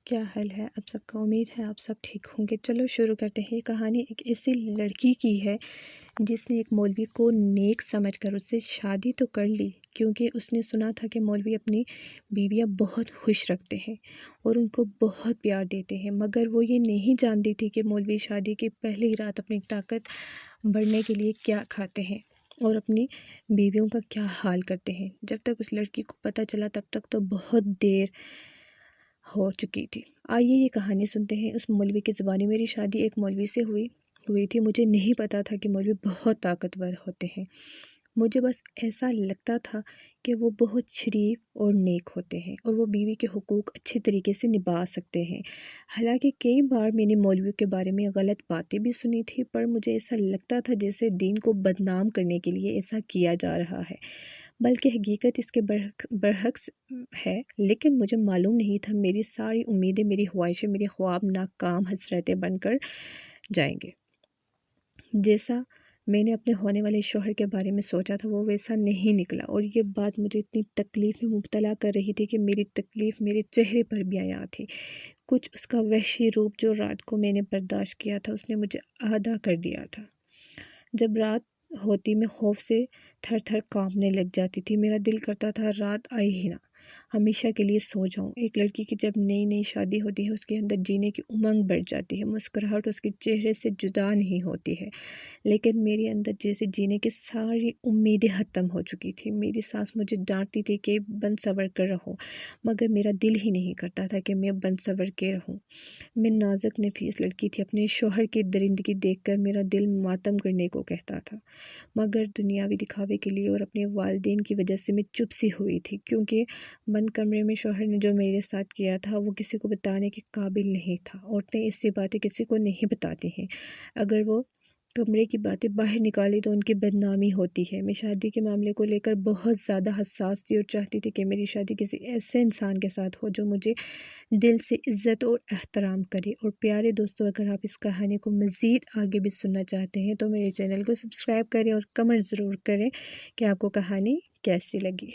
کیا حال ہے آپ سب کا؟ امید ہے آپ سب ٹھیک ہوں گے۔ چلو شروع کرتے ہیں۔ یہ کہانی ایک ایسی لڑکی کی ہے جس نے ایک مولوی کو نیک سمجھ کر اس سے شادی تو کر لی، کیونکہ اس نے سنا تھا کہ مولوی اپنی بیویاں بہت خوش رکھتے ہیں اور ان کو بہت پیار دیتے ہیں، مگر وہ یہ نہیں جانتی تھی کہ مولوی شادی کی پہلی رات اپنی طاقت بڑھنے کے لیے کیا کھاتے ہیں اور اپنی بیویوں کا کیا حال کرتے ہیں۔ جب تک اس لڑکی کو پتہ چلا تب تک تو بہت دیر ہو چکی تھی۔ آئیے یہ کہانی سنتے ہیں اس مولوی کی زبانی۔ میری شادی ایک مولوی سے ہوئی تھی۔ مجھے نہیں پتا تھا کہ مولوی بہت طاقتور ہوتے ہیں۔ مجھے بس ایسا لگتا تھا کہ وہ بہت شریف اور نیک ہوتے ہیں اور وہ بیوی کے حقوق اچھے طریقے سے نبھا سکتے ہیں۔ حالانکہ کئی بار میں نے مولویوں کے بارے میں غلط باتیں بھی سنی تھی، پر مجھے ایسا لگتا تھا جیسے دین کو بدنام کرنے کے لیے ایسا کیا جا رہا ہے، بلکہ حقیقت اس کے برعکس ہے۔ لیکن مجھے معلوم نہیں تھا میری ساری امیدیں، میری خواہشیں، میرے خواب ناکام حسرتیں بن کر جائیں گے۔ جیسا میں نے اپنے ہونے والے شوہر کے بارے میں سوچا تھا وہ ویسا نہیں نکلا، اور یہ بات مجھے اتنی تکلیف میں مبتلا کر رہی تھی کہ میری تکلیف میرے چہرے پر بھی عیاں تھی۔ کچھ اس کا وحشی روپ جو رات کو میں نے برداشت کیا تھا اس نے مجھے آدھا کر دیا تھا۔ جب رات ہوتی میں خوف سے تھر تھر کانپنے لگ جاتی تھی۔ میرا دل کرتا تھا رات آئے ہی نہ، ہمیشہ کے لیے سو جاؤں۔ ایک لڑکی کی جب نئی شادی ہوتی ہے اس کے اندر جینے کی امنگ بڑھ جاتی ہے، مسکراہٹ اس کے چہرے سے جدا نہیں ہوتی ہے، لیکن میرے اندر جیسے جینے کی ساری امیدیں ختم ہو چکی تھی۔ میری ساس مجھے ڈانٹتی تھی کہ بن سنور کر رہو، مگر میرا دل ہی نہیں کرتا تھا کہ میں بن سنور کے رہوں۔ میں نازک نفیس لڑکی تھی، اپنے شوہر کی درندگی دیکھ کر میرا دل ماتم کرنے کو کہتا تھا، مگر دنیاوی دکھاوے کے لیے اور اپنے والدین کی وجہ سے میں چپ سی ہوئی تھی، کیونکہ بند کمرے میں شوہر نے جو میرے ساتھ کیا تھا وہ کسی کو بتانے کے قابل نہیں تھا۔ عورتیں ایسی باتیں کسی کو نہیں بتاتی ہیں، اگر وہ کمرے کی باتیں باہر نکالی تو ان کی بدنامی ہوتی ہے۔ میں شادی کے معاملے کو لے کر بہت زیادہ حساس تھی اور چاہتی تھی کہ میری شادی کسی ایسے انسان کے ساتھ ہو جو مجھے دل سے عزت اور احترام کرے۔ اور پیارے دوستو، اگر آپ اس کہانی کو مزید آگے بھی سننا چاہتے ہیں تو میرے چینل کو سبسکرائب کریں اور کمنٹ ضرور کریں کہ آپ کو کہانی کیسی لگی۔